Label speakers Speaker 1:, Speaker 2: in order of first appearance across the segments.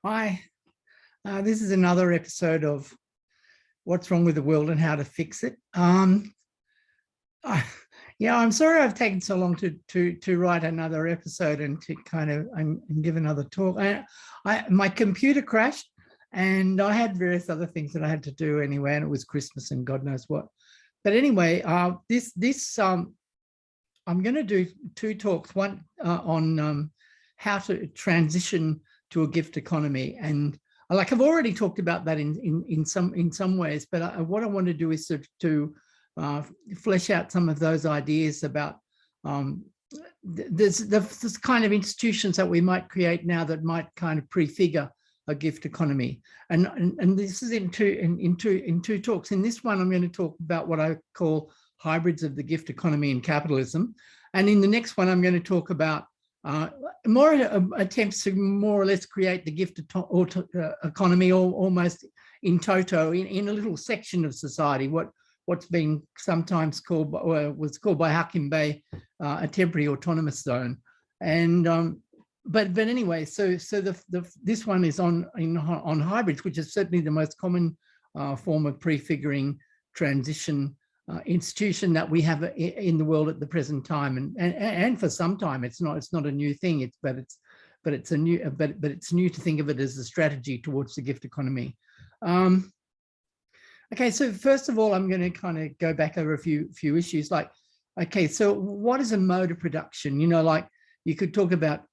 Speaker 1: Hi, this is another episode of What's Wrong with the World and How to Fix It. Yeah, I'm sorry I've taken so long to write another episode and to kind of and give another talk. My computer crashed, and I had various other things that I had to do anyway, and it was Christmas and God knows what. But anyway, I'm going to do two talks. One on how to transition to a gift economy, and I've already talked about that in some ways, but what I want to do is to flesh out some of those ideas about this kind of institutions that we might create now that might kind of prefigure a gift economy, and this is in two talks. In this one, I'm going to talk about what I call hybrids of the gift economy and capitalism, and in the next one, I'm going to talk about more attempts to more or less create the gift economy almost in toto in a little section of society, what's been sometimes called, or was called by Hakim Bey, a temporary autonomous zone. And but anyway, so this one is on hybrids, which is certainly the most common form of prefiguring transition institution that we have in the world at the present time, and for some time. It's not a new thing. But it's new to think of it as a strategy towards the gift economy. Okay, so first of all, I'm going to kind of go back over a few issues. Okay, so what is a mode of production? You could talk about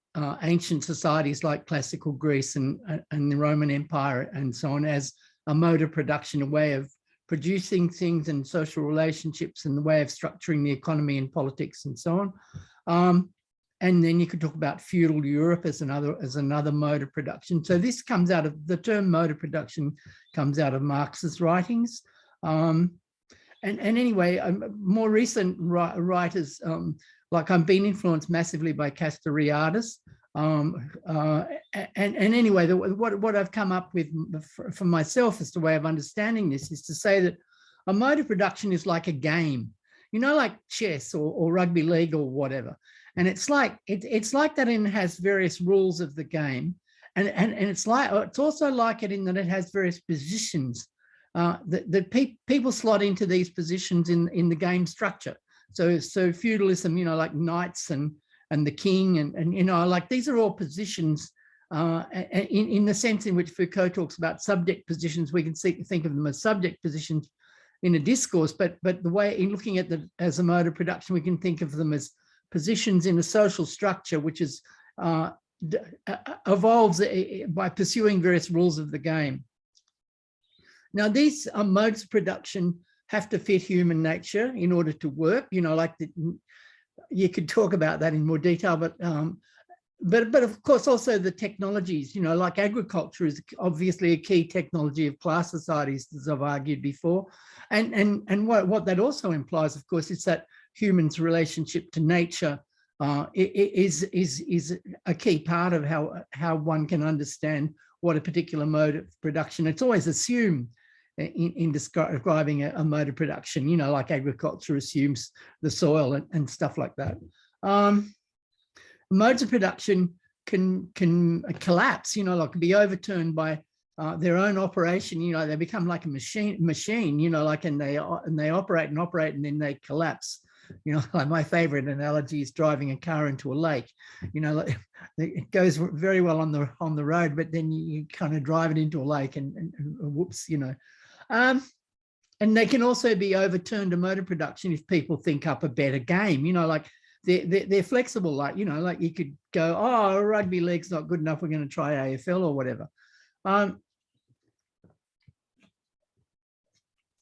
Speaker 1: ancient societies like classical Greece and the Roman Empire and so on as a mode of production, a way of producing things and social relationships, and the way of structuring the economy and politics and so on. And then you could talk about feudal Europe as another mode of production. So this comes out of the term mode of production, comes out of Marx's writings. And anyway, more recent writers, I've been influenced massively by Castoriadis. And anyway, what I've come up with for myself as the way of understanding this is to say that a mode of production is like a game, like chess or rugby league or whatever. And it's like that, and it has various rules of the game, and it's also like it in that it has various positions that people slot into these positions in the game structure. So feudalism, like knights and the king, and these are all positions in the sense in which Foucault talks about subject positions. We can think of them as subject positions in a discourse, but the way in looking at them as a mode of production, we can think of them as positions in a social structure which is evolves by pursuing various rules of the game. Now, these modes of production have to fit human nature in order to work. You could talk about that in more detail, but of course also the technologies. Like agriculture is obviously a key technology of class societies, as I've argued before, and what that also implies, of course, is that humans' relationship to nature is a key part of how one can understand what a particular mode of production. It's always assumed in describing a mode of production, like agriculture assumes the soil and stuff like that. Modes of production can collapse, be overturned by their own operation. They become like a machine, and they operate and then they collapse. Like my favorite analogy is driving a car into a lake. It goes very well on the road, but then you kind of drive it into a lake and whoops, and they can also be overturned to mode of production if people think up a better game. They're flexible. Like you could go, oh, rugby league's not good enough, we're going to try AFL or whatever.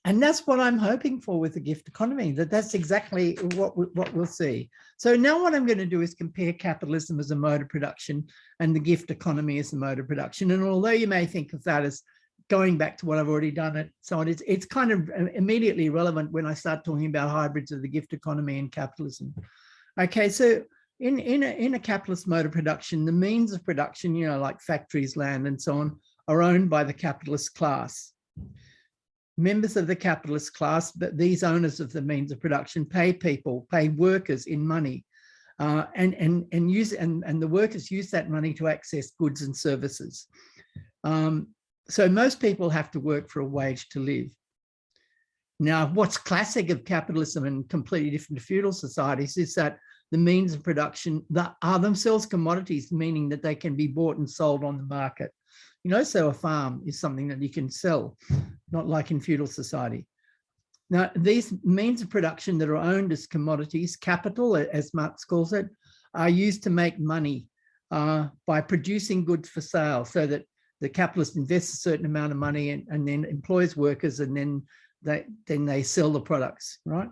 Speaker 1: And that's what I'm hoping for with the gift economy, that's exactly what we'll see. So now what I'm going to do is compare capitalism as a mode of production and the gift economy as a mode of production. And although you may think of that as going back to what I've already done and so on, it's kind of immediately relevant when I start talking about hybrids of the gift economy and capitalism. Okay, so in a capitalist mode of production, the means of production, like factories, land, and so on, are owned by the capitalist class. Members of the capitalist class, but these owners of the means of production, pay workers in money, and the workers use that money to access goods and services. So most people have to work for a wage to live. Now, what's classic of capitalism and completely different to feudal societies is that the means of production that are themselves commodities, meaning that they can be bought and sold on the market. You know, so a farm is something that you can sell, not like in feudal society. Now, these means of production that are owned as commodities, capital, as Marx calls it, are used to make money by producing goods for sale, so that the capitalist invests a certain amount of money and then employs workers, and then they sell the products, right?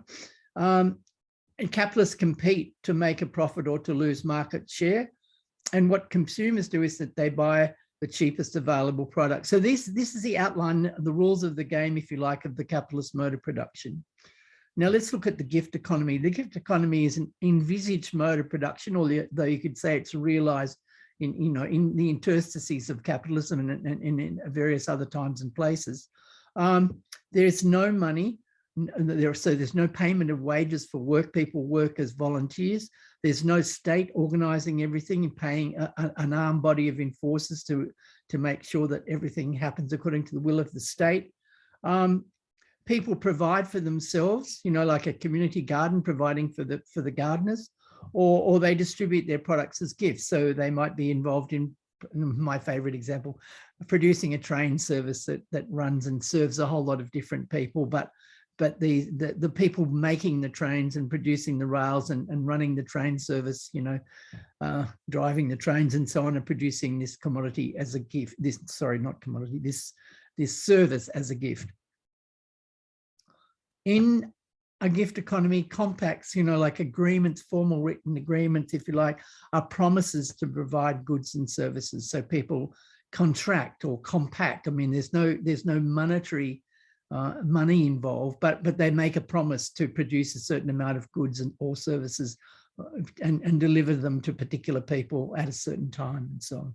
Speaker 1: And capitalists compete to make a profit or to lose market share. And what consumers do is that they buy the cheapest available product. So this is the outline, the rules of the game, if you like, of the capitalist mode of production. Now let's look at the gift economy. The gift economy is an envisaged mode of production, although you could say it's realized in the interstices of capitalism and in various other times and places. There's no money. So there's no payment of wages for work. People work as volunteers. There's no state organizing everything and paying an armed body of enforcers to make sure that everything happens according to the will of the state. People provide for themselves, you know, like a community garden providing for the gardeners, or they distribute their products as gifts. So they might be involved in, my favorite example, producing a train service that runs and serves a whole lot of different people, but the people making the trains and producing the rails and running the train service, you know, driving the trains and so on, and producing this commodity as a gift, this service as a gift. In a gift economy, compacts, you know, like agreements, formal written agreements, if you like, are promises to provide goods and services. So people contract or compact. I mean, there's no monetary money involved, but they make a promise to produce a certain amount of goods or services and deliver them to particular people at a certain time and so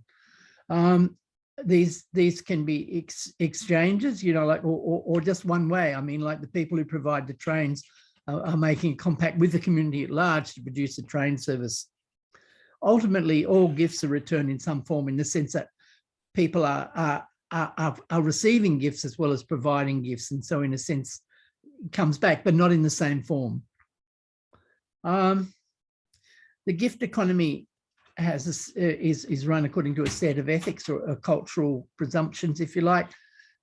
Speaker 1: on. These can be exchanges, you know, like or just one way. I mean, like the people who provide the trains are making a compact with the community at large to produce a train service. Ultimately, all gifts are returned in some form, in the sense that people are receiving gifts as well as providing gifts, and so in a sense it comes back, but not in the same form. The gift economy is run according to a set of ethics or cultural presumptions, if you like,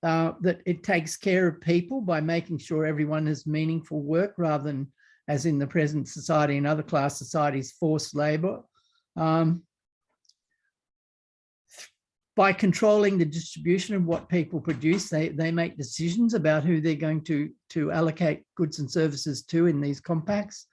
Speaker 1: that it takes care of people by making sure everyone has meaningful work, rather than, as in the present society and other class societies, forced labor. By controlling the distribution of what people produce, they make decisions about who they're going to allocate goods and services to in these compacts.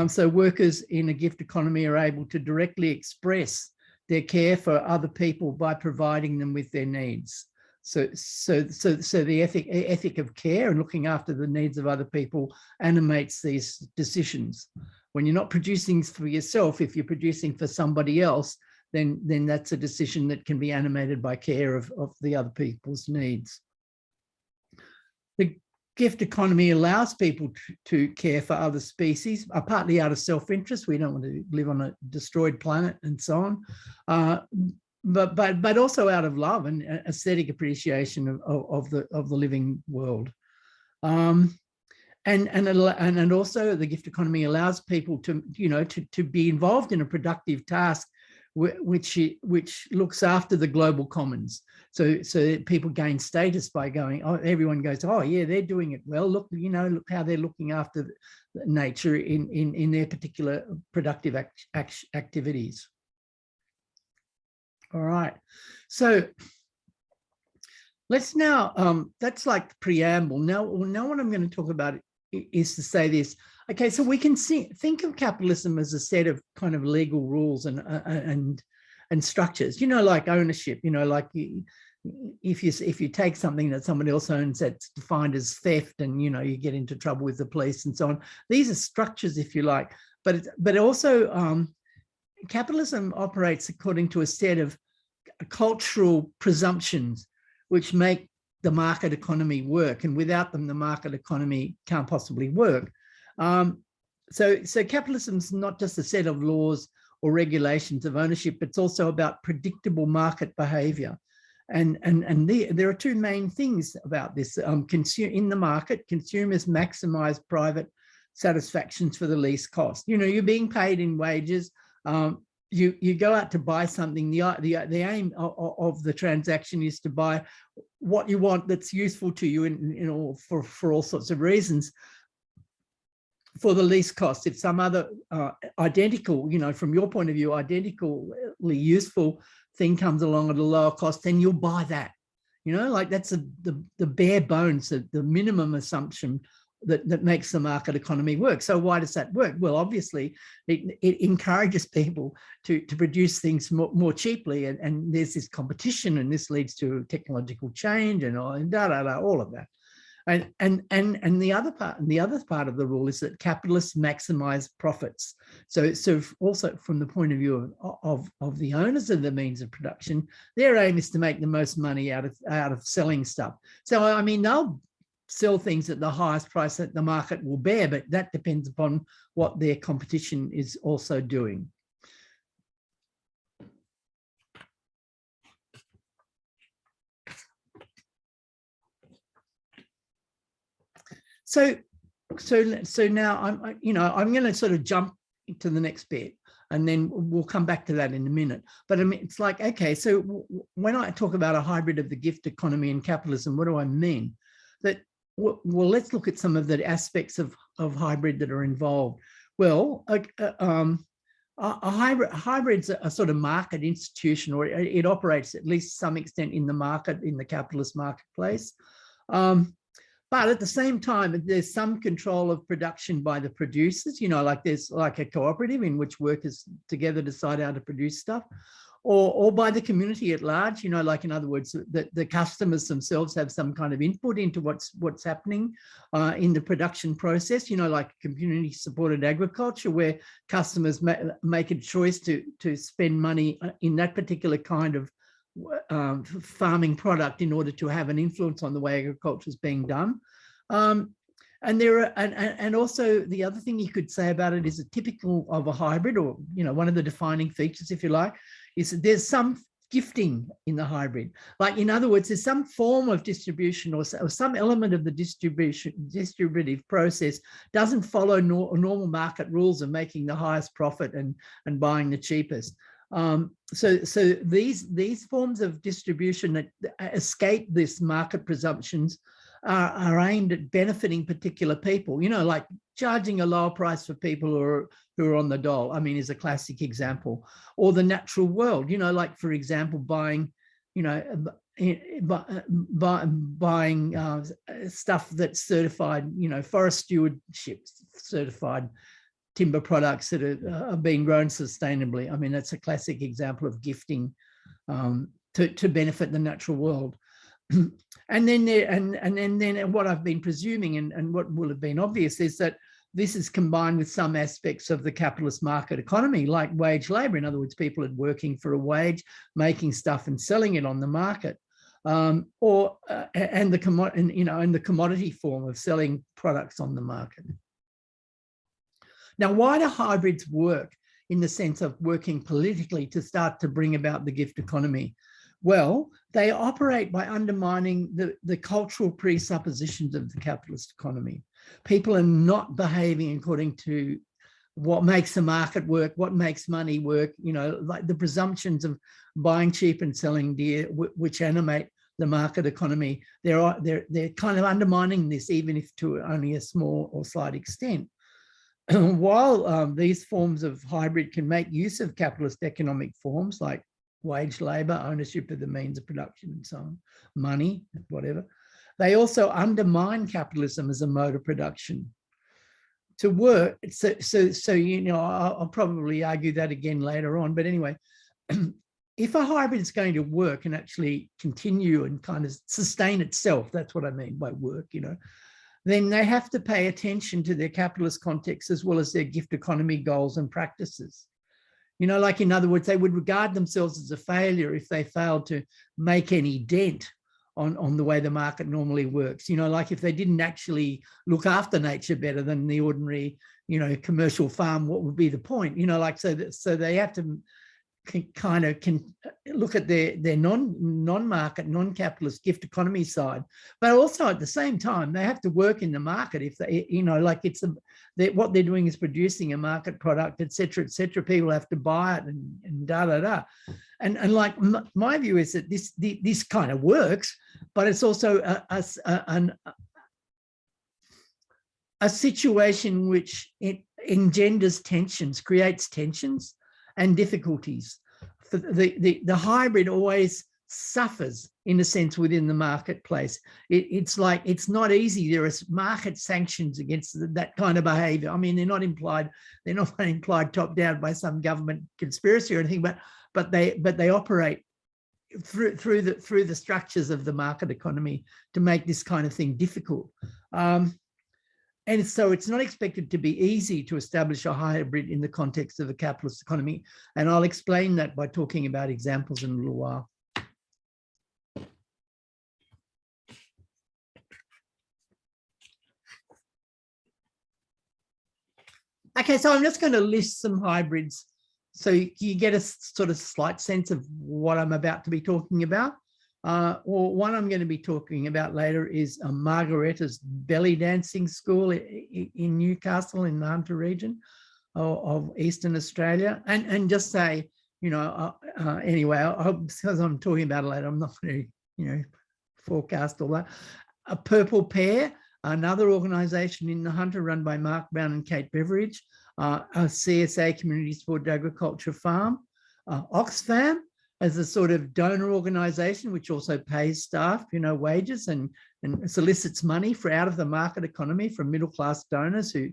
Speaker 1: So workers in a gift economy are able to directly express their care for other people by providing them with their needs. So the ethic of care and looking after the needs of other people animates these decisions. When you're not producing for yourself, if you're producing for somebody else, then that's a decision that can be animated by care of the other people's needs. The gift economy allows people to care for other species, partly out of self-interest. We don't want to live on a destroyed planet and so on, but also out of love and aesthetic appreciation of the living world. And also the gift economy allows people to be involved in a productive task which looks after the global commons. So people gain status by going, oh, everyone goes, oh yeah, they're doing it well. Look, look how they're looking after nature in their particular productive activities. All right, so let's now, that's like the preamble. Now what I'm going to talk about is to say this. Okay, so we can think of capitalism as a set of kind of legal rules and structures, like ownership, like if you take something that someone else owns that's defined as theft, and you get into trouble with the police and so on. These are structures, if you like, but also capitalism operates according to a set of cultural presumptions which make the market economy work, and without them the market economy can't possibly work. So capitalism is not just a set of laws or regulations of ownership, it's also about predictable market behavior. There are two main things about this. In the market, consumers maximize private satisfactions for the least cost. You know, you're being paid in wages. You go out to buy something. The aim of the transaction is to buy what you want that's useful to you for all sorts of reasons, for the least cost. If some other identical, you know, from your point of view, identically useful thing comes along at a lower cost, then you'll buy that. You know, like that's the bare bones, the minimum assumption that makes the market economy work. So why does that work? Well, obviously, it encourages people to produce things more cheaply, and there's this competition, and this leads to technological change and all of that. And the other part of the rule is that capitalists maximize profits. So also from the point of view of the owners of the means of production, their aim is to make the most money out of selling stuff. So I mean, they'll sell things at the highest price that the market will bear, but that depends upon what their competition is also doing. So now I'm going to sort of jump to the next bit, and then we'll come back to that in a minute. But I mean, it's like, okay, so when I talk about a hybrid of the gift economy and capitalism, what do I mean? That, well, let's look at some of the aspects of hybrid that are involved. Well, a hybrid's a sort of market institution, or it operates at least to some extent in the market, in the capitalist marketplace. But at the same time, there's some control of production by the producers, you know, like there's like a cooperative in which workers together decide how to produce stuff, or by the community at large, you know, like in other words, the customers themselves have some kind of input into what's happening in the production process, you know, like community supported agriculture, where customers make a choice to spend money in that particular kind of farming product in order to have an influence on the way agriculture is being done. And there are, and also the other thing you could say about it is a typical of a hybrid, or, you know, one of the defining features, if you like, is that there's some gifting in the hybrid. Like, in other words, there's some form of distribution or some element of the distributive process doesn't follow normal market rules of making the highest profit and buying the cheapest. So these forms of distribution that escape this market presumptions are aimed at benefiting particular people, you know, like charging a lower price for people who are on the dole, I mean, is a classic example. Or the natural world, you know, like, for example, buying, you know, buying stuff that's certified, you know, forest stewardship certified timber products that are being grown sustainably. I mean, that's a classic example of gifting to benefit the natural world. And then what I've been presuming, and what will have been obvious, is that this is combined with some aspects of the capitalist market economy, like wage labor. In other words, people are working for a wage, making stuff and selling it on the market, and the commodity form of selling products on the market. Now, why do hybrids work in the sense of working politically to start to bring about the gift economy? Well, they operate by undermining the cultural presuppositions of the capitalist economy. People are not behaving according to what makes the market work, what makes money work, you know, like the presumptions of buying cheap and selling dear, which animate the market economy. They're kind of undermining this, even if to only a small or slight extent. While these forms of hybrid can make use of capitalist economic forms like wage labor, ownership of the means of production and so on, money, whatever, they also undermine capitalism as a mode of production. To work, so you know, I'll probably argue that again later on, but anyway, if a hybrid is going to work and actually continue and kind of sustain itself, that's what I mean by work, you know, then they have to pay attention to their capitalist context as well as their gift economy goals and practices. You know, like, in other words, they would regard themselves as a failure if they failed to make any dent on the way the market normally works. You know, like if they didn't actually look after nature better than the ordinary, you know, commercial farm, what would be the point? You know, like, so they have to can look at their non-market, non-capitalist gift economy side, but also at the same time they have to work in the market. If they, like what they're doing is producing a market product, etc., etc. People have to buy it and da da da. And like my view is that this kind of works, but it's also a situation which it engenders tensions, creates tensions and difficulties. The hybrid always suffers in a sense within the marketplace. It's like, it's not easy. There are market sanctions against that kind of behavior. I mean, they're not implied top down by some government conspiracy or anything, but they operate through the structures of the market economy to make this kind of thing difficult. And so it's not expected to be easy to establish a hybrid in the context of a capitalist economy. And I'll explain that by talking about examples in a little while. Okay, so I'm just going to list some hybrids so you get a sort of slight sense of what I'm about to be talking about. Or one I'm going to be talking about later is Margaretta's belly dancing school in Newcastle in the Hunter region of Eastern Australia. And just say, anyway, because I'm talking about it later, I'm not going to, forecast all that. A Purple Pear, another organisation in the Hunter run by Mark Brown and Kate Beveridge, a CSA Community Supported Agriculture Farm, Oxfam, as a sort of donor organisation, which also pays staff, wages and solicits money out of the market economy from middle-class donors who,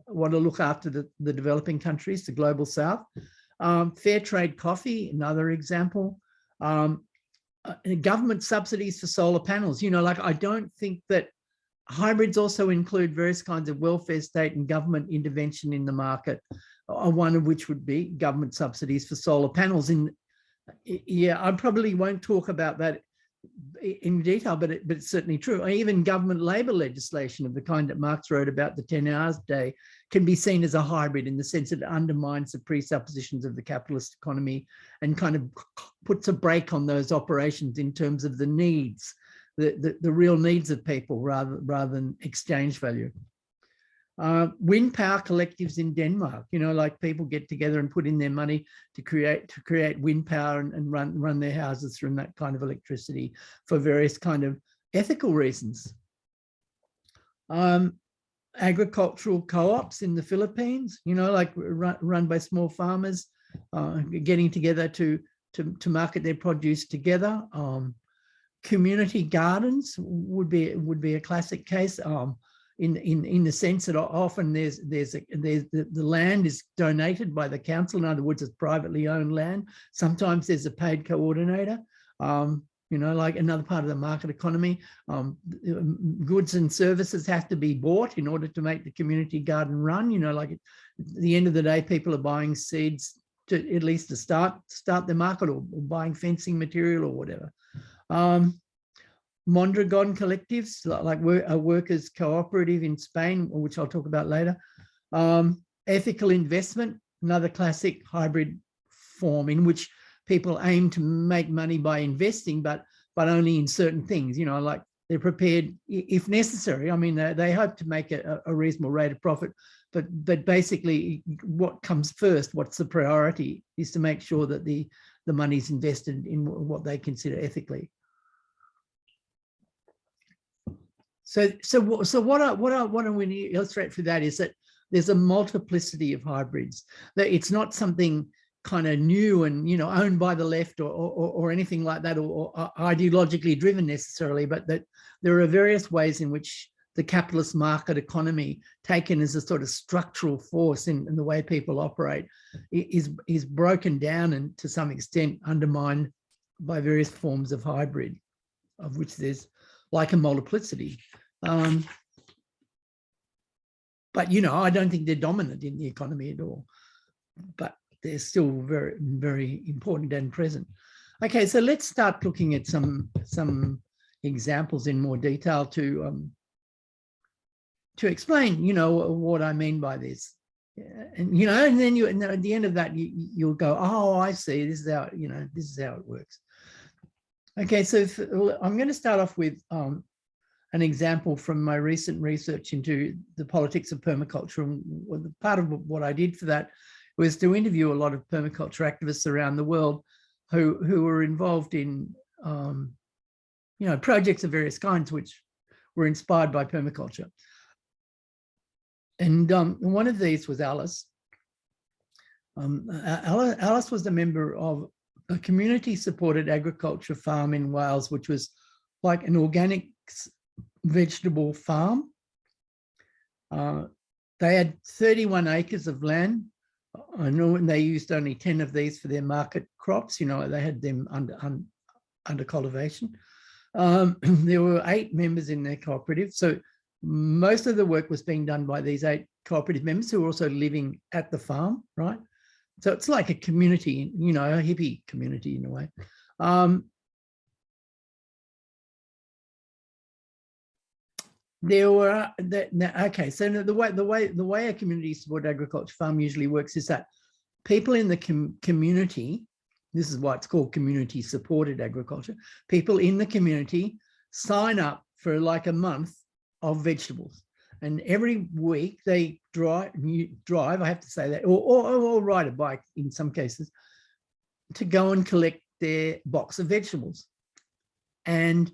Speaker 1: want to look after the developing countries, the global south. Fair Trade Coffee, another example. Government subsidies for solar panels. I don't think that hybrids also include various kinds of welfare state and government intervention in the market, one of which would be government subsidies for solar panels. Yeah, I probably won't talk about that in detail, but it's certainly true. Even government labour legislation of the kind that Marx wrote about, the 10 hours day, can be seen as a hybrid in the sense that it undermines the presuppositions of the capitalist economy and kind of puts a brake on those operations in terms of the needs, the real needs of people rather than exchange value. Wind power collectives in Denmark, like people get together and put in their money to create wind power and run their houses from that kind of electricity for various kind of ethical reasons. Agricultural co-ops in the Philippines, like run by small farmers, getting together to market their produce together. Community gardens would be a classic case. In the sense that often the land is donated by the council. In other words, it's privately owned land. Sometimes there's a paid coordinator. Like another part of the market economy. Goods and services have to be bought in order to make the community garden run. Like at the end of the day, people are buying seeds to at least to start the market, or buying fencing material or whatever. Mondragon collectives, like a workers' cooperative in Spain, which I'll talk about later. Ethical investment, another classic hybrid form in which people aim to make money by investing, but only in certain things, like they're prepared, if necessary. I mean, they hope to make a reasonable rate of profit, but basically what comes first, what's the priority, is to make sure that the money's invested in what they consider ethically. So what I want to illustrate for that is that there's a multiplicity of hybrids. That it's not something kind of new and owned by the left or anything like that, or ideologically driven necessarily, but that there are various ways in which the capitalist market economy, taken as a sort of structural force in the way people operate, is broken down and to some extent undermined by various forms of hybrid, of which there's like a multiplicity. But, I don't think they're dominant in the economy at all, but they're still very, very important and present. Okay, so let's start looking at some examples in more detail to explain, what I mean by this. and you know, and then you, and at the end of that, you'll go, oh, I see. This is how, you know, this is how it works. Okay, so I'm going to start off with an example from my recent research into the politics of permaculture. And part of what I did for that was to interview a lot of permaculture activists around the world who were involved in, you know, projects of various kinds which were inspired by permaculture. And one of these was Alice. Alice was a member of a community-supported agriculture farm in Wales, which was like an organic vegetable farm. They had 31 acres of land. I know, and they used only 10 of these for their market crops. You know, they had them under cultivation. There were 8 members in their cooperative. So most of the work was being done by these 8 cooperative members who were also living at the farm, right? So it's like a community, you know, a hippie community in a way. There were okay. So the way a community supported agriculture farm usually works is that people in the community, this is why it's called community supported agriculture. People in the community sign up for like a month of vegetables, and every week they drive. I have to say that, or ride a bike in some cases, to go and collect their box of vegetables, and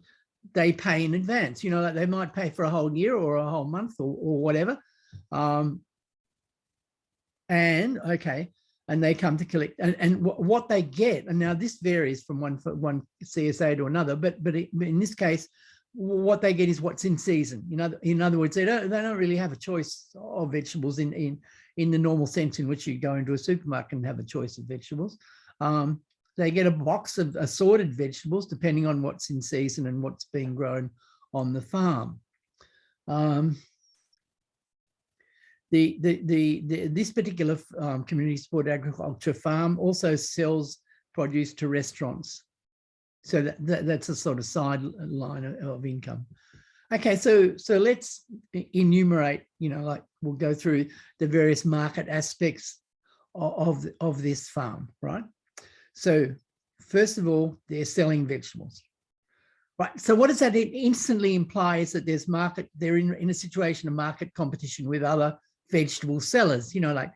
Speaker 1: they pay in advance. You know, like they might pay for a whole year or a whole month or whatever. And okay, and they come to collect, and what they get, and now this varies from one CSA to another, but in this case, what they get is what's in season. You know, in other words, they don't really have a choice of vegetables in the normal sense in which you go into a supermarket and have a choice of vegetables. They get a box of assorted vegetables depending on what's in season and what's being grown on the farm. This particular community supported agriculture farm also sells produce to restaurants. So that's a sort of sideline of income. Okay, so let's enumerate, you know, like we'll go through the various market aspects of this farm, right? So first of all, they're selling vegetables, right? So what does that instantly imply is that there's market, they're in a situation of market competition with other vegetable sellers, you know, like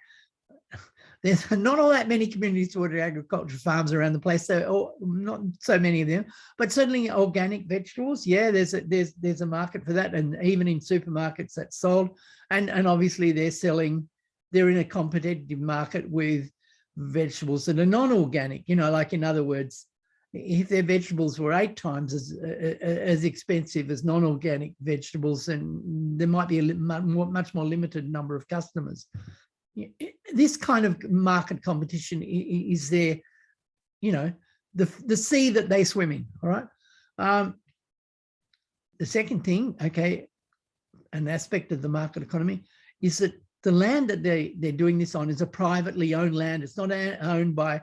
Speaker 1: there's not all that many community supported agriculture farms around the place, so not so many of them, but certainly organic vegetables. Yeah, there's a market for that, and even in supermarkets that's sold, and obviously they're in a competitive market with vegetables that are non-organic. You know, like in other words, if their vegetables were 8 times as expensive as non-organic vegetables, then there might be a much more limited number of customers. This kind of market competition is there, you know, the sea that they swim in, all right? The second thing, okay, an aspect of the market economy is that the land that they're doing this on is a privately owned land. It's not owned by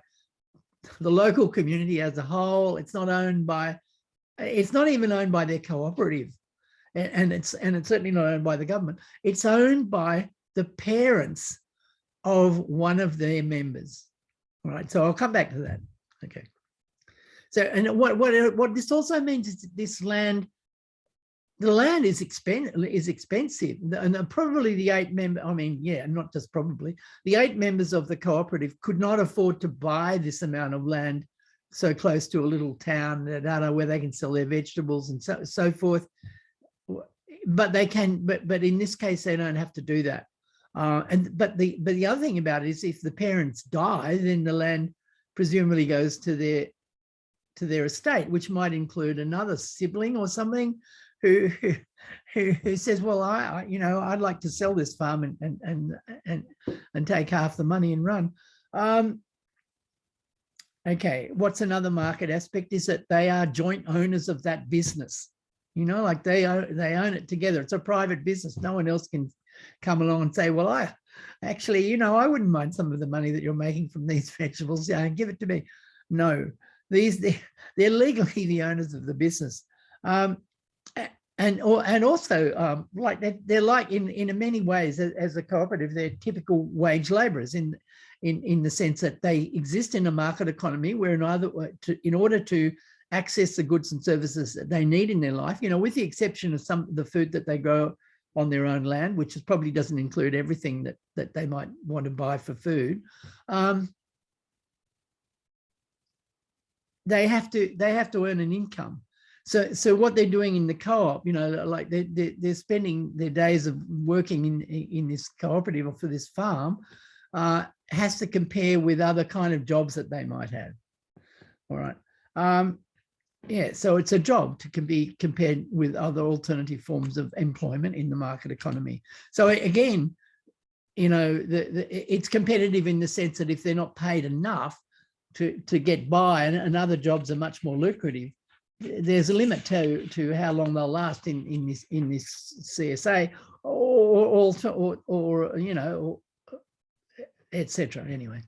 Speaker 1: the local community as a whole. It's not even owned by their cooperative, and it's certainly not owned by the government. It's owned by the parents of one of their members. All right, so I'll come back to that. Okay. So, and what this also means is that this land, the land is expensive, and probably the 8 members, I mean, yeah, not just probably, the 8 members of the cooperative could not afford to buy this amount of land so close to a little town where they can sell their vegetables and so forth. But they can, but in this case, they don't have to do that. But the other thing about it is, if the parents die, then the land presumably goes to their estate, which might include another sibling or something who says, well, I'd like to sell this farm and take half the money and run. Okay, what's another market aspect is that they are joint owners of that business. You know, like they own it together. It's a private business. No one else can come along and say, well, I wouldn't mind some of the money that you're making from these vegetables. Yeah, give it to me. No, they're legally the owners of the business. and also like they're like in many ways as a cooperative, they're typical wage laborers in the sense that they exist in a market economy where in order to access the goods and services that they need in their life, with the exception of some of the food that they grow on their own land, which probably doesn't include everything that they might want to buy for food. They have to earn an income. So what they're doing in the co-op, like they're spending their days of working in this cooperative or for this farm, has to compare with other kind of jobs that they might have. All right. Yeah, so it's a job to be compared with other alternative forms of employment in the market economy. So again, it's competitive in the sense that if they're not paid enough to get by, and other jobs are much more lucrative, there's a limit to how long they'll last in this CSA or etc. Anyway,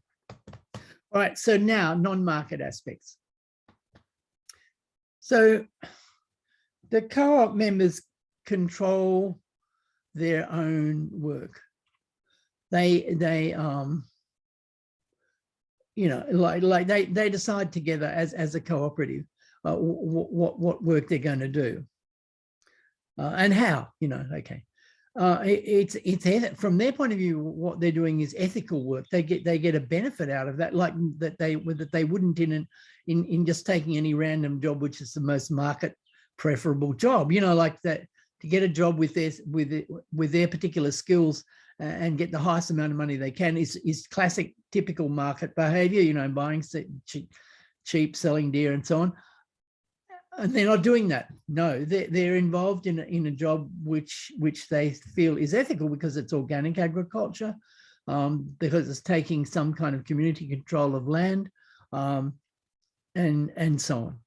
Speaker 1: all right. So now non-market aspects. So the co-op members control their own work. They decide together as a cooperative what work they're going to do and how. Okay. It's from their point of view, what they're doing is ethical work. They get a benefit out of that, like that they wouldn't in just taking any random job, which is the most market preferable job. Like that, to get a job with their particular skills and get the highest amount of money they can is classic, typical market behavior. Buying cheap, selling dear, and so on. And they're not doing that. No, they're involved in a job which they feel is ethical because it's organic agriculture, because it's taking some kind of community control of land, and so on,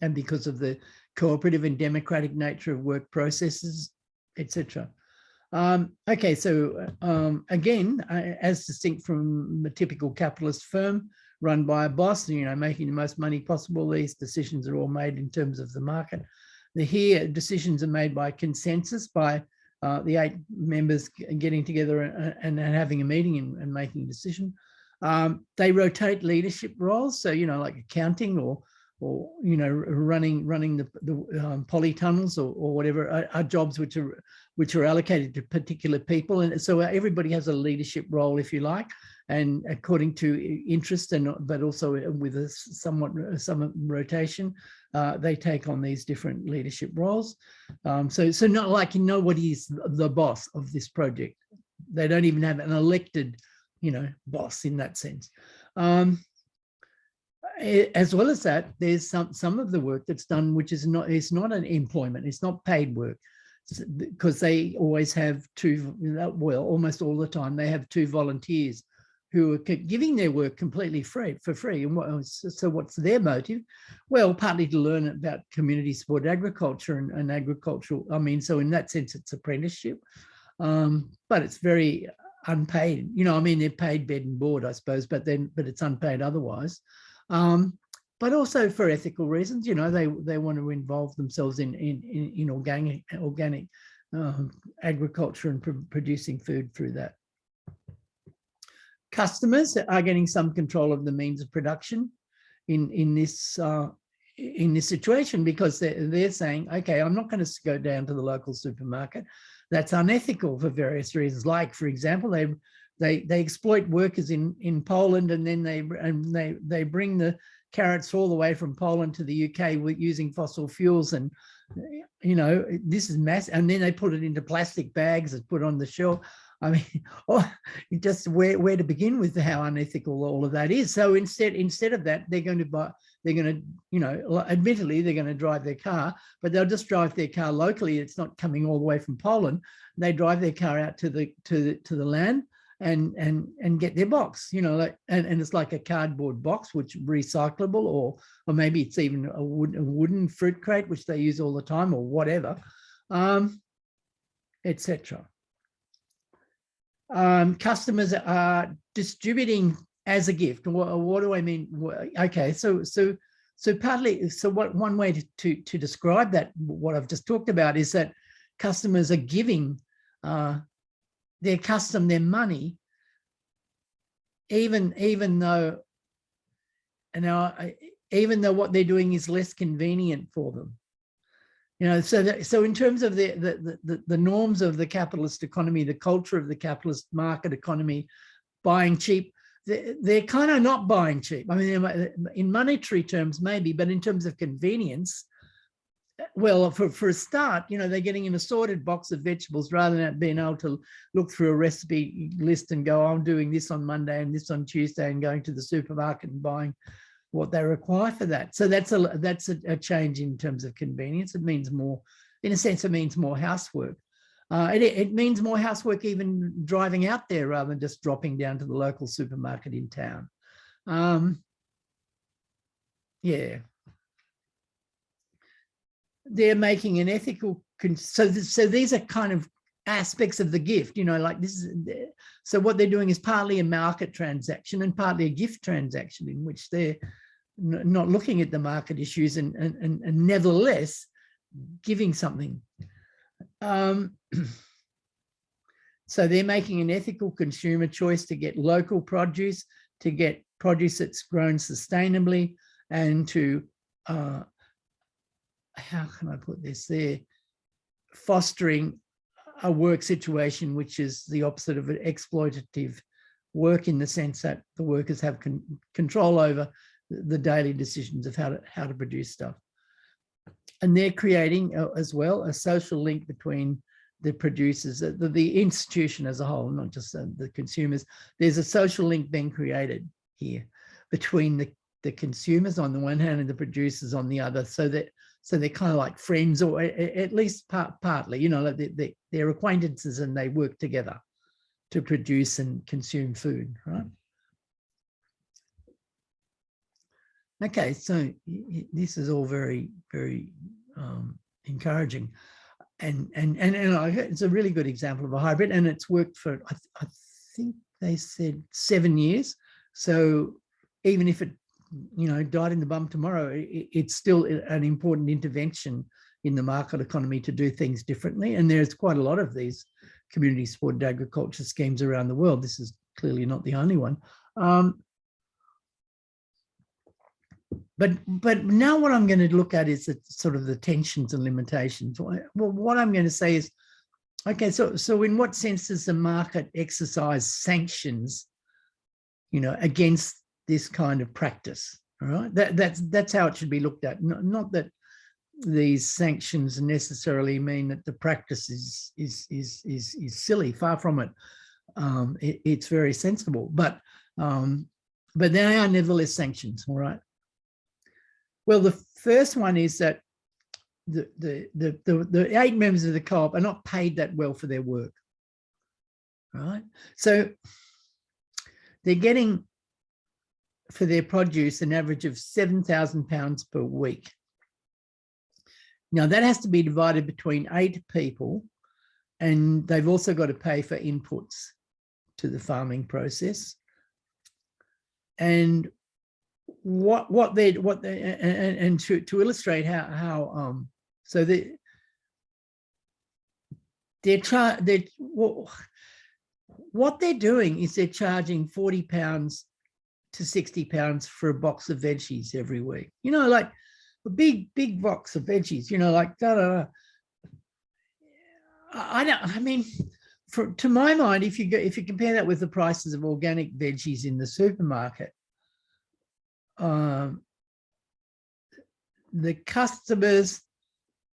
Speaker 1: and because of the cooperative and democratic nature of work processes, etc. Okay, so again, as distinct from a typical capitalist firm run by a boss, making the most money possible, these decisions are all made in terms of the market. Here, decisions are made by consensus, by the 8 members getting together and having a meeting and making a decision. They rotate leadership roles, so like accounting or running the polytunnels or whatever are jobs which are allocated to particular people, and so everybody has a leadership role, if you like, and according to interest, but also with some rotation, they take on these different leadership roles. So not like nobody is the boss of this project. They don't even have an elected, boss in that sense. As well as that, there's some of the work that's done which is not an employment, it's not paid work, because they always have almost all the time they have 2 volunteers who are giving their work completely for free. And so what's their motive? Well, partly to learn about community supported agriculture and agricultural. So in that sense, it's apprenticeship, but it's very unpaid. They're paid bed and board, I suppose, but it's unpaid otherwise. But also for ethical reasons, they want to involve themselves in organic agriculture and producing food through that. Customers are getting some control of the means of production in this situation, because they're saying, okay, I'm not going to go down to the local supermarket. That's unethical for various reasons. Like, for example, they exploit workers in Poland, and then they bring the carrots all the way from Poland to the UK using fossil fuels, and this is massive. And then they put it into plastic bags and put on the shelf. Just where to begin with how unethical all of that is. So instead of that, admittedly they're going to drive their car, but they'll just drive their car locally. It's not coming all the way from Poland. They drive their car out to the land and get their box, and it's like a cardboard box, which recyclable, or maybe it's even a wooden fruit crate, which they use all the time, or whatever, etc. Customers are distributing as a gift. What do I mean? Okay, so So partly, so what one way to describe that, what I've just talked about, is that customers are giving their custom their money, even though what they're doing is less convenient for them. So in terms of the norms of the capitalist economy, the culture of the capitalist market economy, buying cheap, they're kind of not buying cheap. I mean, in monetary terms, maybe, but in terms of convenience, well, for a start, they're getting an assorted box of vegetables rather than being able to look through a recipe list and go, I'm doing this on Monday and this on Tuesday, and going to the supermarket and buying what they require for that. So that's a change in terms of convenience. It means more, in a sense, it means more housework. It means more housework even driving out there rather than just dropping down to the local supermarket in town. Yeah. They're making an ethical, so these are kind of aspects of the gift, like this is, so what they're doing is partly a market transaction and partly a gift transaction, in which they're not looking at the market issues and nevertheless giving something. So they're making an ethical consumer choice to get local produce, to get produce that's grown sustainably, and to how can I put this there, fostering a work situation which is the opposite of an exploitative work, in the sense that the workers have control over the daily decisions of how to produce stuff. And they're creating as well a social link between the producers, the institution as a whole, not just the consumers. There's a social link being created here between the consumers on the one hand and the producers on the other, so they're kind of like friends, or at least partly, they're acquaintances and they work together to produce and consume food, right? Okay, so this is all very, very encouraging, and it's a really good example of a hybrid, and it's worked for, I think they said 7 years. So even if it died in the bum tomorrow, it's still an important intervention in the market economy to do things differently. And there's quite a lot of these community supported agriculture schemes around the world. This is clearly not the only one. But now what I'm going to look at is sort of the tensions and limitations. Well, what I'm going to say is, okay, so in what sense does the market exercise sanctions, against this kind of practice? All right, that's how it should be looked at. Not that these sanctions necessarily mean that the practice is silly. Far from it. It's very sensible, but they are nevertheless sanctions. All right. Well, the first one is that the 8 members of the co-op are not paid that well for their work. Right. So they're getting, for their produce, an average of £7,000 per week. Now that has to be divided between 8 people, and they've also got to pay for inputs to the farming process. And to illustrate how so what they're doing is they're charging £40 to £60 for a box of veggies every week. Like a big box of veggies. Like to my mind, if you compare that with the prices of organic veggies in the supermarket, the customers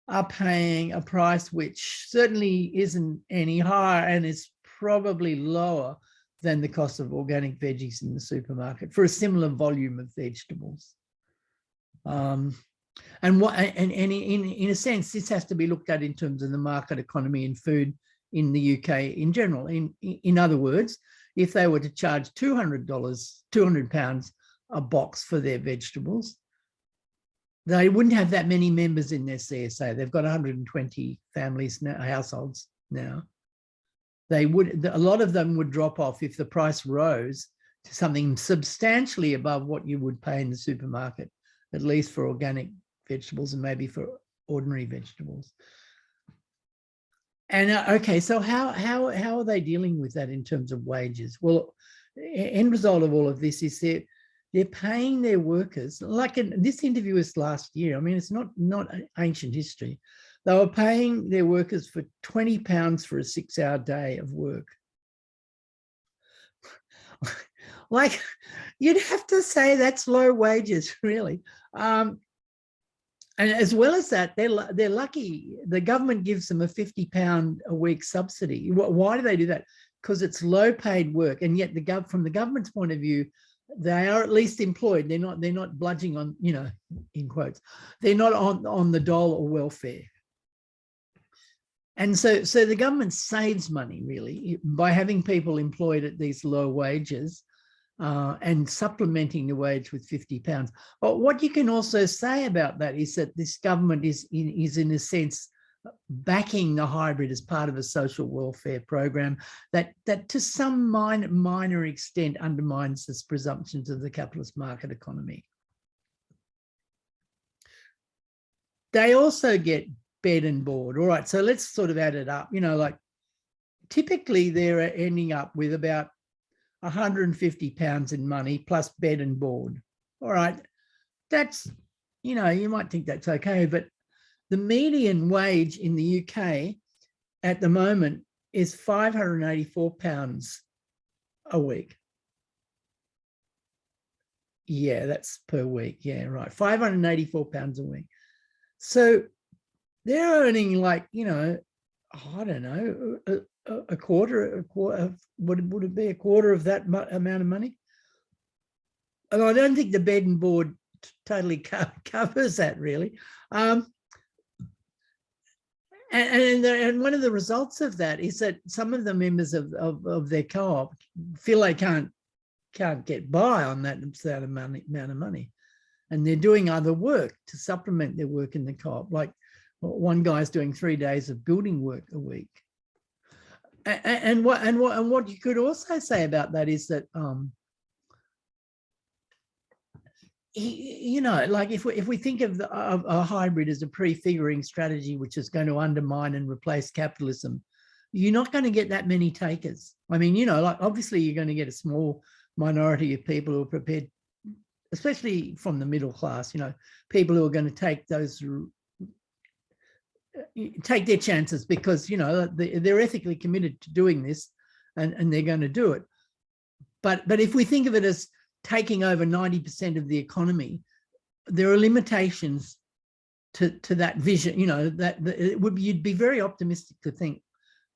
Speaker 1: are paying a price which certainly isn't any higher and is probably lower than the cost of organic veggies in the supermarket for a similar volume of vegetables. And in a sense, this has to be looked at in terms of the market economy in food in the UK in general. In other words, if they were to charge £200 a box for their vegetables, they wouldn't have that many members in their CSA. They've got 120 families now, households now. A lot of them would drop off if the price rose to something substantially above what you would pay in the supermarket at least for organic vegetables and maybe for ordinary vegetables. And okay, so how are they dealing with that in terms of wages? Well, end result of all of this is they're paying their workers, like this interview was last year. I mean, it's not ancient history. They were paying their workers for £20 for a 6-hour day of work. Like, you'd have to say that's low wages, really. And as well as that, they're lucky. The government gives them a £50 a week subsidy. Why do they do that? Because it's low paid work, and yet from the government's point of view, they are at least employed. They're not bludging on, you know, in quotes. They're not on the dole or welfare. And so the government saves money really by having people employed at these low wages and supplementing the wage with £50. But what you can also say about that is that this government is in a sense backing the hybrid as part of a social welfare program that to some minor extent undermines the presumptions of the capitalist market economy. They also get bed and board. All right, so let's sort of add it up. You know, like typically they're ending up with about £150 in money plus bed and board. All right, that's, you know, you might think that's okay, but the median wage in the UK at the moment is £584 a week. Yeah, that's per week. Yeah, right. £584 a week. So they're earning, like, you know, I don't know, a quarter, would it be a quarter of that amount of money? And I don't think the bed and board totally covers that really. And one of the results of that is that some of the members of their co-op feel they can't get by on that amount of money, and they're doing other work to supplement their work in the co-op. Like one guy's doing 3 days of building work a week. And what you could also say about that is that you know, like if we think of a hybrid as a prefiguring strategy, which is going to undermine and replace capitalism, you're not going to get that many takers. I mean, you know, like obviously you're going to get a small minority of people who are prepared, especially from the middle class, you know, people who are going to take their chances because, you know, they're ethically committed to doing this and they're going to do it. But if we think of it as taking over 90% of the economy, there are limitations to that vision, you know, you'd be very optimistic to think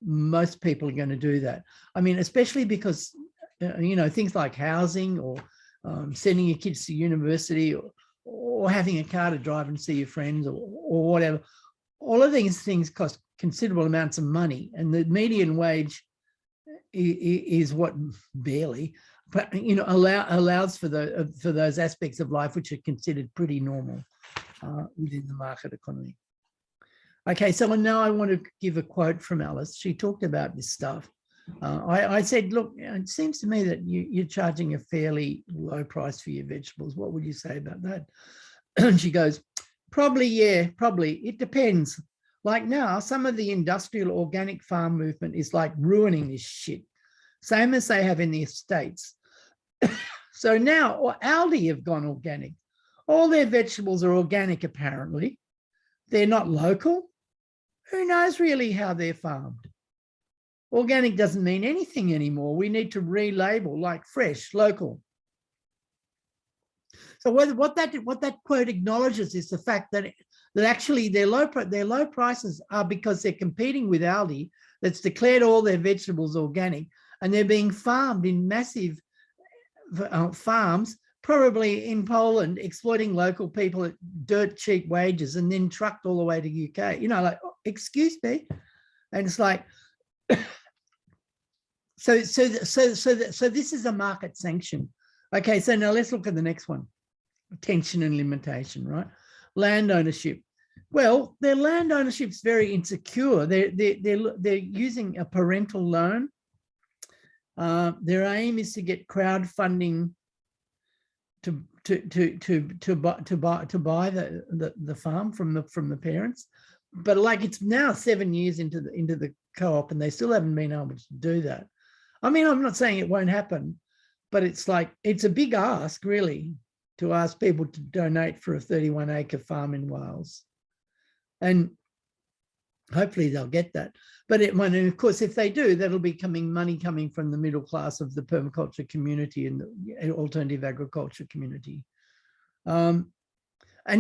Speaker 1: most people are going to do that. I mean, especially because, you know, things like housing or sending your kids to university or having a car to drive and see your friends or whatever, all of these things cost considerable amounts of money, and the median wage is what barely, but you know, allows for those aspects of life which are considered pretty normal within the market economy. Okay, so now I want to give a quote from Alice. She talked about this stuff. I said, look, it seems to me that you're charging a fairly low price for your vegetables. What would you say about that? And she goes, probably, yeah, probably. It depends. Like now, some of the industrial organic farm movement is like ruining this shit, same as they have in the States. So now Aldi have gone organic. All their vegetables are organic, apparently. They're not local. Who knows really how they're farmed? Organic doesn't mean anything anymore. We need to relabel like fresh, local. So what that quote acknowledges is the fact that actually their low prices are because they're competing with Aldi that's declared all their vegetables organic, and they're being farmed in massive farms, probably in Poland, exploiting local people at dirt cheap wages and then trucked all the way to UK. You know, like, oh, excuse me. And it's like, so this is a market sanction. Okay, so now let's look at the next one. Tension and limitation, right? Land ownership. Well, their land ownership's very insecure. They're using a parental loan. Their aim is to get crowdfunding buy the farm from the parents. But like, it's now 7 years into the co-op, and they still haven't been able to do that. I mean, I'm not saying it won't happen, but it's like, it's a big ask, really, to ask people to donate for a 31-acre farm in Wales. And hopefully they'll get that. But of course, if they do, that'll be money coming from the middle class of the permaculture community and the alternative agriculture community. And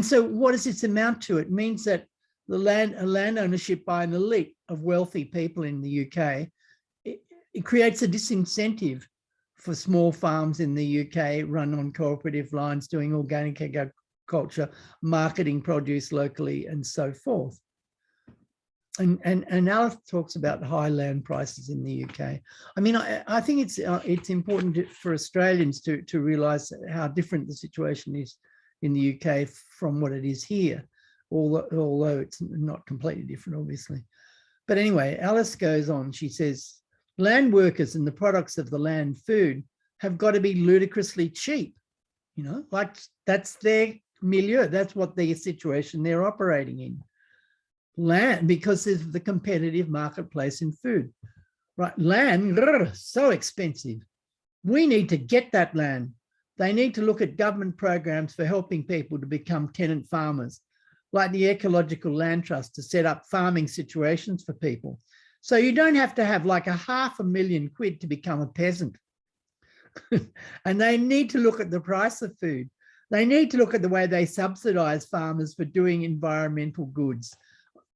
Speaker 1: so what does this amount to? It means that land ownership by an elite of wealthy people in the UK, it creates a disincentive for small farms in the UK run on cooperative lines, doing organic agriculture, marketing produce locally, and so forth. And Alice talks about high land prices in the UK. I mean, I think it's important for Australians to realise how different the situation is in the UK from what it is here, although it's not completely different, obviously. But anyway, Alice goes on. She says, land workers and the products of the land, food, have got to be ludicrously cheap. You know, like, that's their milieu. That's what their situation they're operating in. Land, because of the competitive marketplace in food, right? Land, so expensive. We need to get that land. They need to look at government programs for helping people to become tenant farmers, like the Ecological Land Trust, to set up farming situations for people. So you don't have to have like £500,000 to become a peasant. And they need to look at the price of food. They need to look at the way they subsidise farmers for doing environmental goods.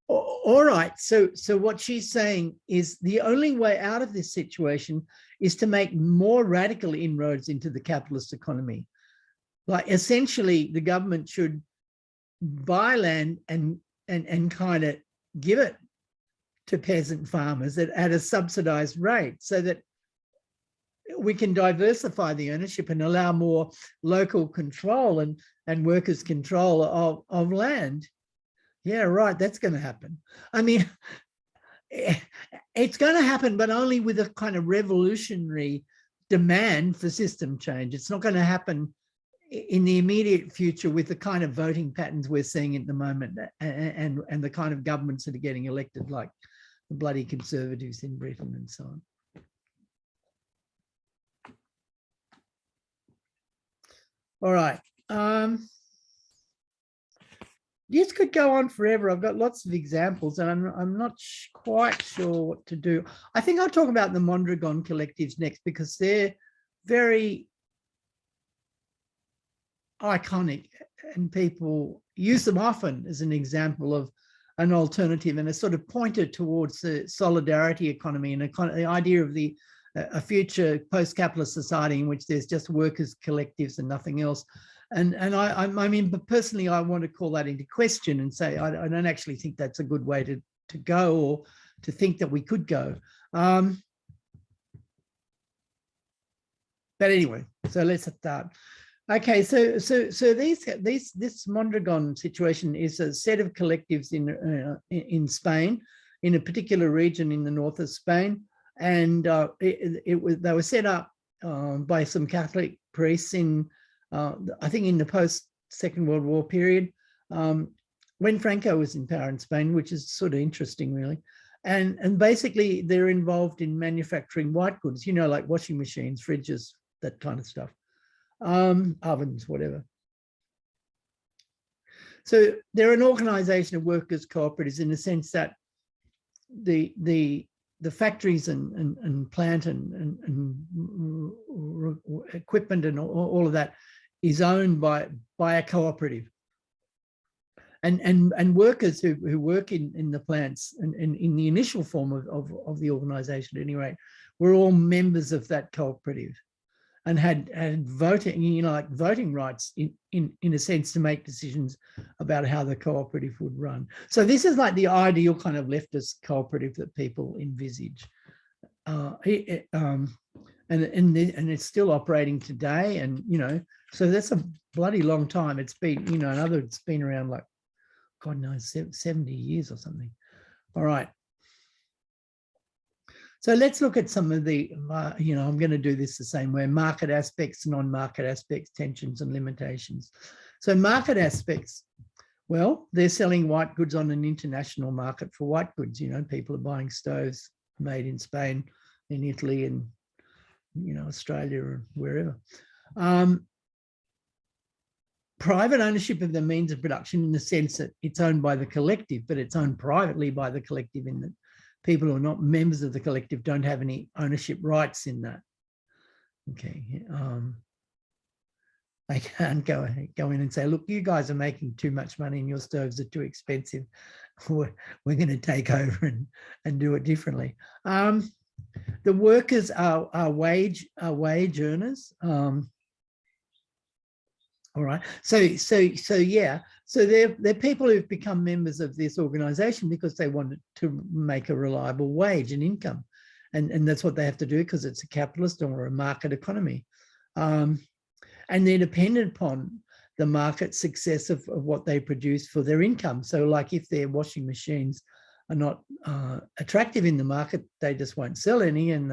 Speaker 1: All right, so what she's saying is the only way out of this situation is to make more radical inroads into the capitalist economy. Like, essentially, the government should buy land and kind of give it to peasant farmers at a subsidized rate, so that we can diversify the ownership and allow more local control and workers' control of land. Yeah, right, that's going to happen. I mean, it's going to happen, but only with a kind of revolutionary demand for system change. It's not going to happen in the immediate future with the kind of voting patterns we're seeing at the moment, and the kind of governments that are getting elected, like the bloody Conservatives in Britain and so on. All right. This could go on forever. I've got lots of examples, and I'm not quite sure what to do. I think I'll talk about the Mondragon collectives next, because they're very iconic and people use them often as an example of an alternative and a sort of pointer towards the solidarity economy and the idea of a future post-capitalist society in which there's just workers' collectives and nothing else. And I mean, but personally, I want to call that into question and say I don't actually think that's a good way to go, or to think that we could go. But anyway, so let's start. Okay, so this Mondragon situation is a set of collectives in Spain, in a particular region in the north of Spain, and they were set up by some Catholic priests in, I think, in the post-Second World War period, when Franco was in power in Spain, which is sort of interesting, really. And basically, they're involved in manufacturing white goods, you know, like washing machines, fridges, that kind of stuff, ovens, whatever. So they're an organisation of workers' cooperatives in the sense that the factories and plant and equipment and all of that is owned by a cooperative, and workers who work in the plants and in the initial form of the organisation at any rate were all members of that cooperative and had voting, you know, like voting rights in a sense to make decisions about how the cooperative would run. So this is like the ideal kind of leftist cooperative that people envisage. And it's still operating today, and you know, so that's a bloody long time. It's been, you know, it's been around like, God knows, 70 years or something. All right. So let's look at some of the, I'm going to do this the same way: market aspects, non-market aspects, tensions and limitations. So market aspects, well, they're selling white goods on an international market for white goods. People are buying stoves made in Spain, in Italy, and Australia or wherever. Private ownership of the means of production, in the sense that it's owned by the collective, but it's owned privately by the collective, in that people who are not members of the collective don't have any ownership rights in that. Okay. They can't go in and say, look, you guys are making too much money and your stoves are too expensive. We're going to take over and do it differently. The workers are wage earners. All right. So yeah. So they're people who've become members of this organization because they wanted to make a reliable wage and income. And that's what they have to do, because it's a capitalist or a market economy. And they're dependent upon the market success of what they produce for their income. So like if their washing machines are not attractive in the market, they just won't sell any, and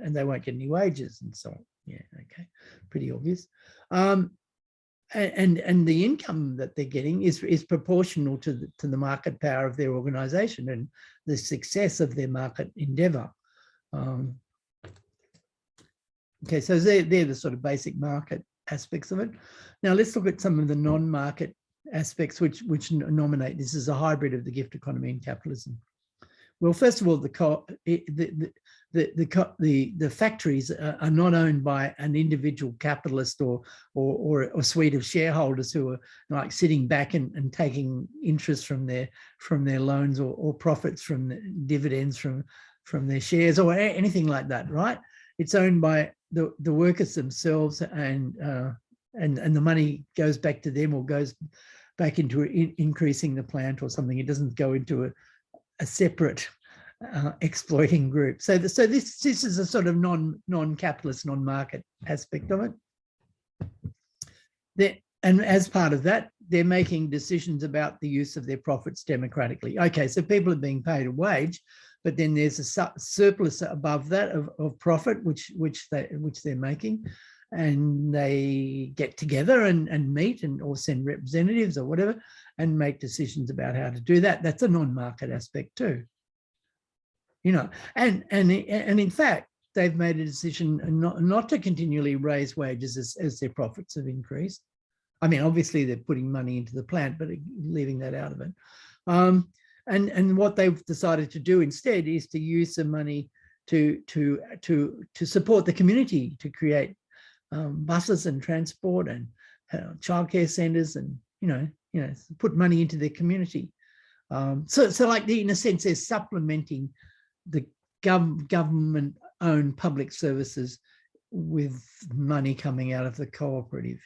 Speaker 1: they won't get any wages and so on. Yeah, okay, pretty obvious. And the income that they're getting is proportional to the market power of their organization and the success of their market endeavor. Okay, so they're the sort of basic market aspects of it. Now let's look at some of the non-market aspects which nominate this as a hybrid of the gift economy and capitalism. Well, first of all, the factories are not owned by an individual capitalist or a suite of shareholders who are like sitting back and taking interest from their loans or profits from the dividends from their shares or anything like that, right? It's owned by the workers themselves, and the money goes back to them or goes back into increasing the plant or something. It doesn't go into a separate exploiting group. So this is a sort of non-capitalist, non-market aspect of it. And as part of that, they're making decisions about the use of their profits democratically. Okay, so people are being paid a wage, but then there's a surplus above that of profit which they're making, and they get together and meet or send representatives or whatever and make decisions about how to do that. That's a non-market aspect too. And in fact, they've made a decision not to continually raise wages as their profits have increased. I mean, obviously they're putting money into the plant, but leaving that out of it. And what they've decided to do instead is to use the money to support the community, to create buses and transport and childcare centres, and put money into their community. So like in a sense, they're supplementing the government-owned public services with money coming out of the cooperative,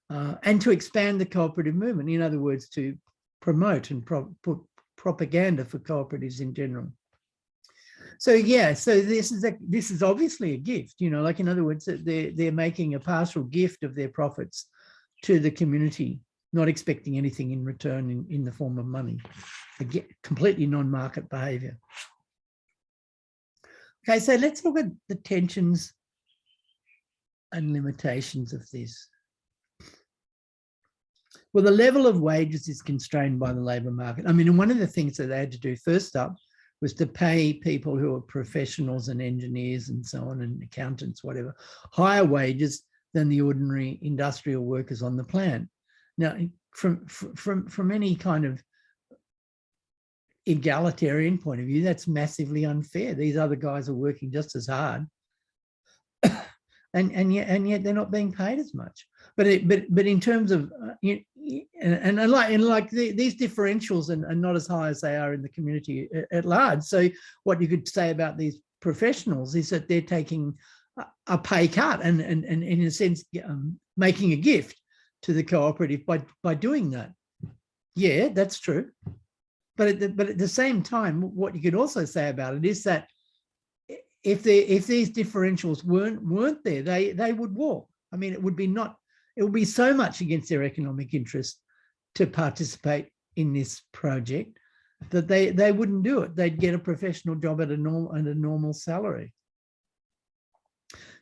Speaker 1: and to expand the cooperative movement. In other words, to promote and put propaganda for cooperatives in general. So yeah, so this is obviously a gift. Like in other words, they're making a partial gift of their profits to the community, not expecting anything in return in the form of money. Again, completely non-market behaviour. Okay, so let's look at the tensions and limitations of this. Well, the level of wages is constrained by the labour market. I mean, and one of the things that they had to do first up was to pay people who are professionals and engineers and so on, and accountants, whatever, higher wages than the ordinary industrial workers on the plant. Now, from any kind of egalitarian point of view, that's massively unfair. These other guys are working just as hard, and yet they're not being paid as much. But in terms of these differentials are not as high as they are in the community at large. So what you could say about these professionals is that they're taking a pay cut and in a sense making a gift to the cooperative by doing that. Yeah, that's true. But at the same time, what you could also say about it is that if these differentials weren't there, they would walk. I mean, it would be so much against their economic interest to participate in this project that they wouldn't do it. They'd get a professional job at a normal salary.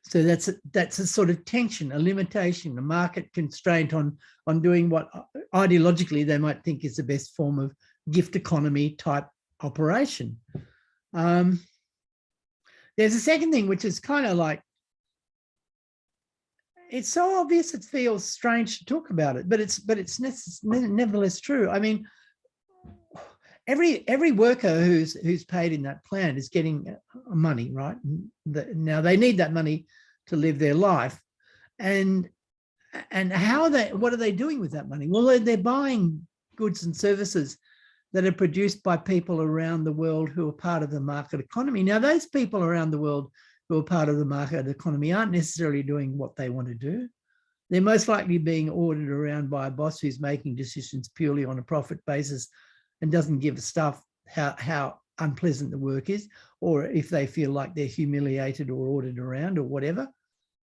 Speaker 1: So that's a sort of tension, a limitation, a market constraint on doing what ideologically they might think is the best form of gift economy type operation. There's a second thing, which is kind of like, it's so obvious it feels strange to talk about it, but it's nevertheless true. I mean, every worker who's paid in that plan is getting money, right? Now they need that money to live their life, and what are they doing with that money? Well, they're buying goods and services that are produced by people around the world who are part of the market economy. Now, those people around the world who are part of the market economy aren't necessarily doing what they want to do. They're most likely being ordered around by a boss who's making decisions purely on a profit basis and doesn't give a stuff how unpleasant the work is, or if they feel like they're humiliated or ordered around or whatever,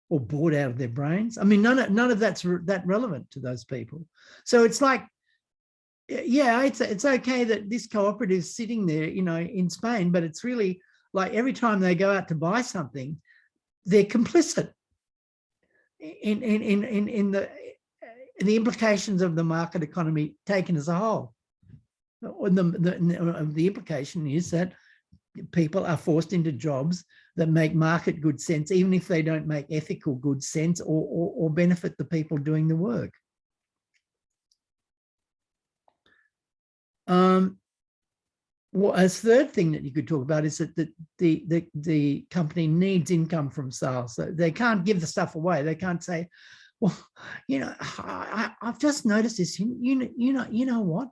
Speaker 1: or bored out of their brains. I mean, none of that's that relevant to those people. So it's like, yeah, it's okay that this cooperative is sitting there, you know, in Spain, but it's really like every time they go out to buy something, they're complicit in the implications of the market economy taken as a whole. The implication is that people are forced into jobs that make market good sense, even if they don't make ethical good sense or benefit the people doing the work. Well, a third thing that you could talk about is that the company needs income from sales. So they can't give the stuff away. They can't say, well, you know, I've just noticed this. You know what?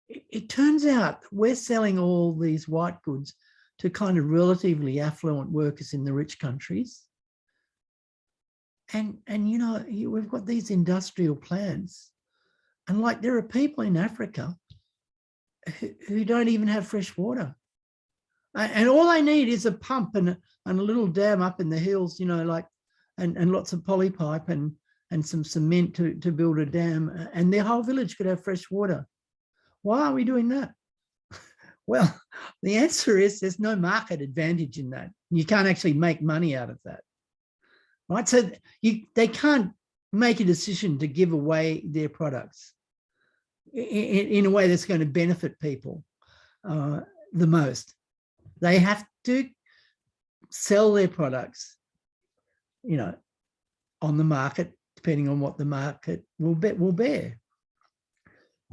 Speaker 1: It turns out we're selling all these white goods to kind of relatively affluent workers in the rich countries. And you know, we've got these industrial plants, and like there are people in Africa who don't even have fresh water. And all they need is a pump and a little dam up in the hills, you know, like, and lots of polypipe and some cement to build a dam, and their whole village could have fresh water. Why are we doing that? Well, the answer is there's no market advantage in that. You can't actually make money out of that, right? So they can't make a decision to give away their products in a way that's going to benefit people the most. They have to sell their products, you know, on the market, depending on what the market will bear.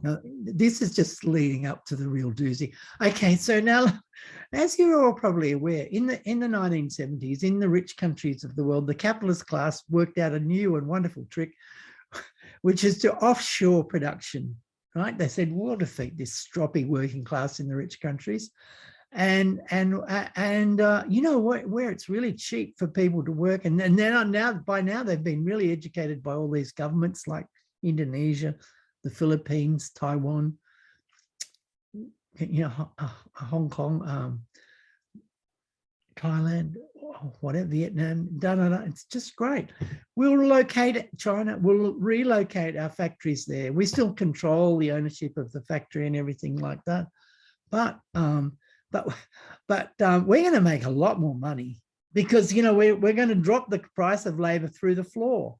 Speaker 1: Now, this is just leading up to the real doozy. Okay, so now, as you're all probably aware, in the 1970s, in the rich countries of the world, the capitalist class worked out a new and wonderful trick, which is to offshore production, right? They said, we'll defeat this stroppy working class in the rich countries. And you know, where it's really cheap for people to work. And by now they've been really educated by all these governments like Indonesia, the Philippines, Taiwan, you know, Hong Kong, Thailand, whatever, Vietnam, it's just great. We'll relocate China, we'll relocate our factories there. We still control the ownership of the factory and everything like that. But we're going to make a lot more money because, you know, we're going to drop the price of labor through the floor.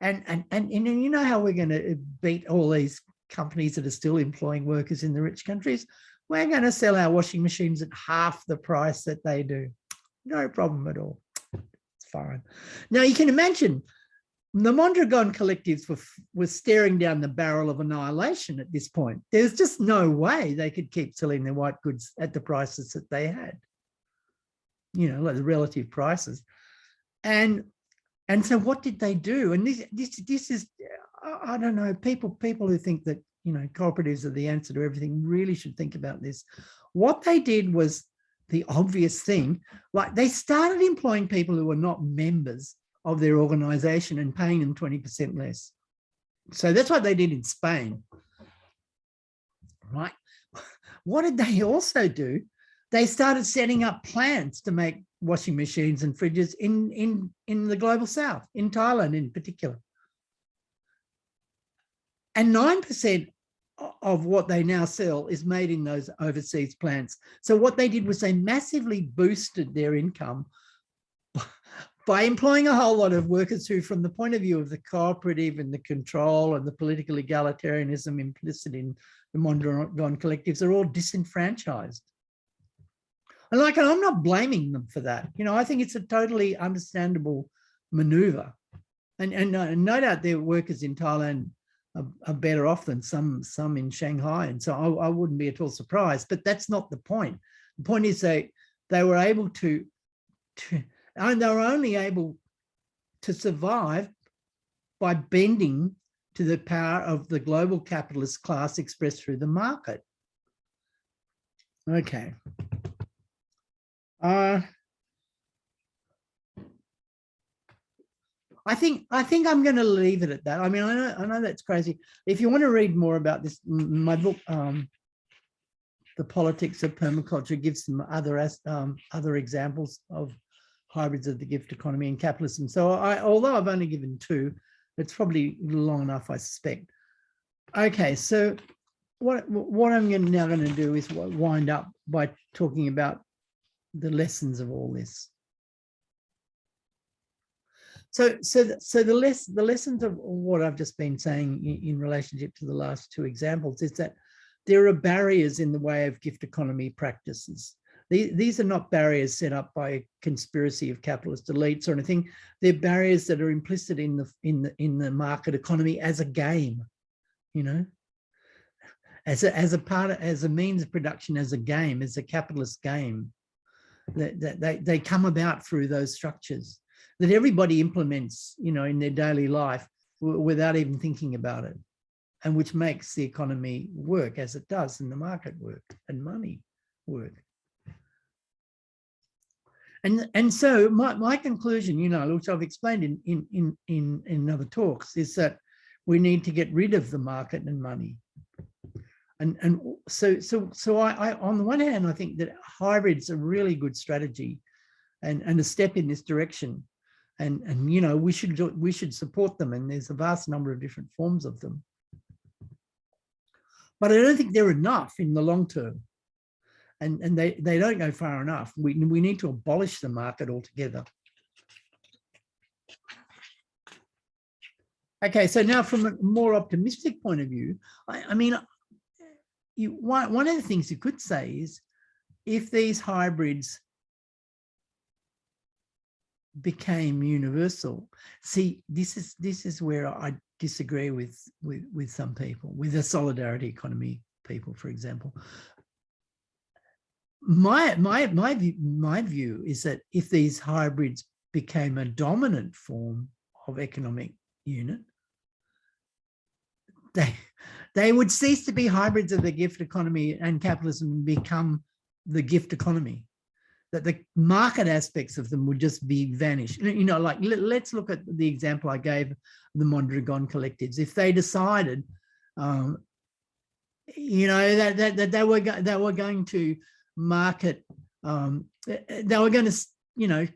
Speaker 1: And you know how we're going to beat all these companies that are still employing workers in the rich countries? We're going to sell our washing machines at half the price that they do. No problem at all. It's fine. Now, you can imagine the Mondragon collectives were staring down the barrel of annihilation at this point. There's just no way they could keep selling their white goods at the prices that they had, you know, like the relative prices. And so what did they do? And this is, I don't know, people who think that, you know, cooperatives are the answer to everything really should think about this. What they did was the obvious thing, like they started employing people who were not members of their organization and paying them 20% less. So that's what they did in Spain, right? What did they also do? They started setting up plants to make washing machines and fridges in the global south, in Thailand in particular. And 9% of what they now sell is made in those overseas plants. So what they did was they massively boosted their income by employing a whole lot of workers who, from the point of view of the cooperative and the control and the political egalitarianism implicit in the Mondragon collectives, are all disenfranchised. And I'm not blaming them for that. I think it's a totally understandable maneuver. And no doubt their workers in Thailand are better off than some in Shanghai. And so I wouldn't be at all surprised, but that's not the point. The point is they were able to and they were only able to survive by bending to the power of the global capitalist class expressed through the market. Okay. I think I'm going to leave it at that. I mean, I know that's crazy. If you want to read more about this, my book, The Politics of Permaculture, gives some other examples of hybrids of the gift economy and capitalism. So although I've only given two, it's probably long enough, I suspect. Okay, so what I'm now going to do is wind up by talking about the lessons of all this. So the lessons of what I've just been saying in relationship to the last two examples is that there are barriers in the way of gift economy practices. These are not barriers set up by a conspiracy of capitalist elites or anything. They're barriers that are implicit in the market economy as a game, as a means of production, as a game, as a capitalist game. They come about through those structures that everybody implements, in their daily life without even thinking about it, and which makes the economy work as it does, and the market work and money work. And so my conclusion, which I've explained in other talks, is that we need to get rid of the market and money. And so I on the one hand, I think that hybrids are a really good strategy and a step in this direction. And we should support them, and there's a vast number of different forms of them. But I don't think they're enough in the long term. And they don't go far enough. We need to abolish the market altogether. Okay, so now from a more optimistic point of view, I mean, one of the things you could say is, if these hybrids became universal, see, this is where I disagree with some people, with the solidarity economy people, for example. My view is that if these hybrids became a dominant form of economic unit, they would cease to be hybrids of the gift economy and capitalism and become the gift economy. That the market aspects of them would just be vanished. Like let's look at the example I gave, the Mondragon collectives. If they decided, that they were going to market, they were going to,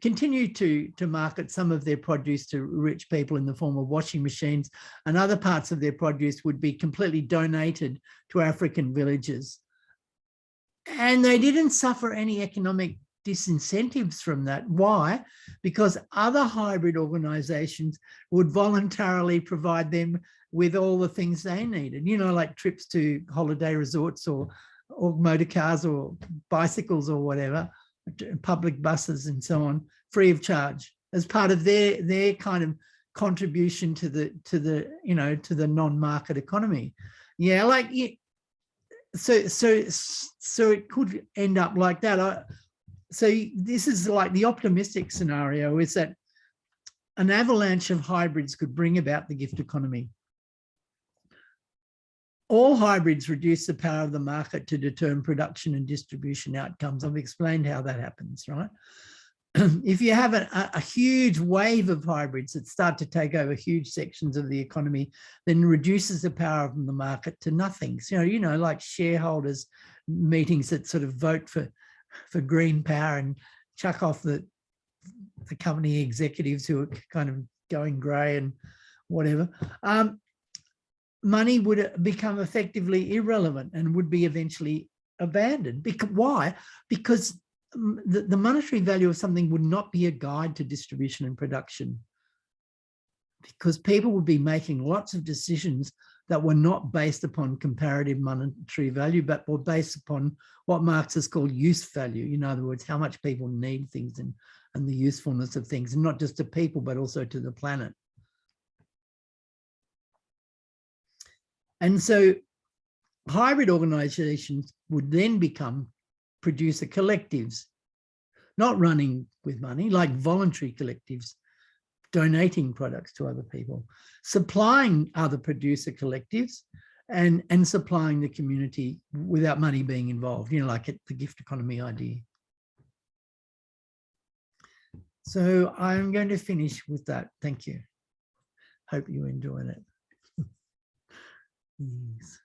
Speaker 1: continue to market some of their produce to rich people in the form of washing machines, and other parts of their produce would be completely donated to African villages. And they didn't suffer any economic disincentives from that. Why? Because other hybrid organizations would voluntarily provide them with all the things they needed, like trips to holiday resorts or motor cars or bicycles or whatever, public buses and so on, free of charge, as part of their kind of contribution to the non-market economy. Yeah, so it could end up like that. So this is like the optimistic scenario, is that an avalanche of hybrids could bring about the gift economy. All hybrids reduce the power of the market to determine production and distribution outcomes. I've explained how that happens, right? If you have a huge wave of hybrids that start to take over huge sections of the economy, then reduces the power of the market to nothing. So, like shareholders meetings that sort of vote for green power and chuck off the company executives who are kind of going grey and whatever. money would become effectively irrelevant and would be eventually abandoned. Why? Because the monetary value of something would not be a guide to distribution and production, because people would be making lots of decisions that were not based upon comparative monetary value, but were based upon what Marxists call use value. In other words, how much people need things and the usefulness of things, and not just to people, but also to the planet. And so hybrid organizations would then become producer collectives, not running with money, like voluntary collectives, donating products to other people, supplying other producer collectives, and supplying the community without money being involved, like the gift economy idea. So I'm going to finish with that. Thank you. Hope you enjoyed it. Yes.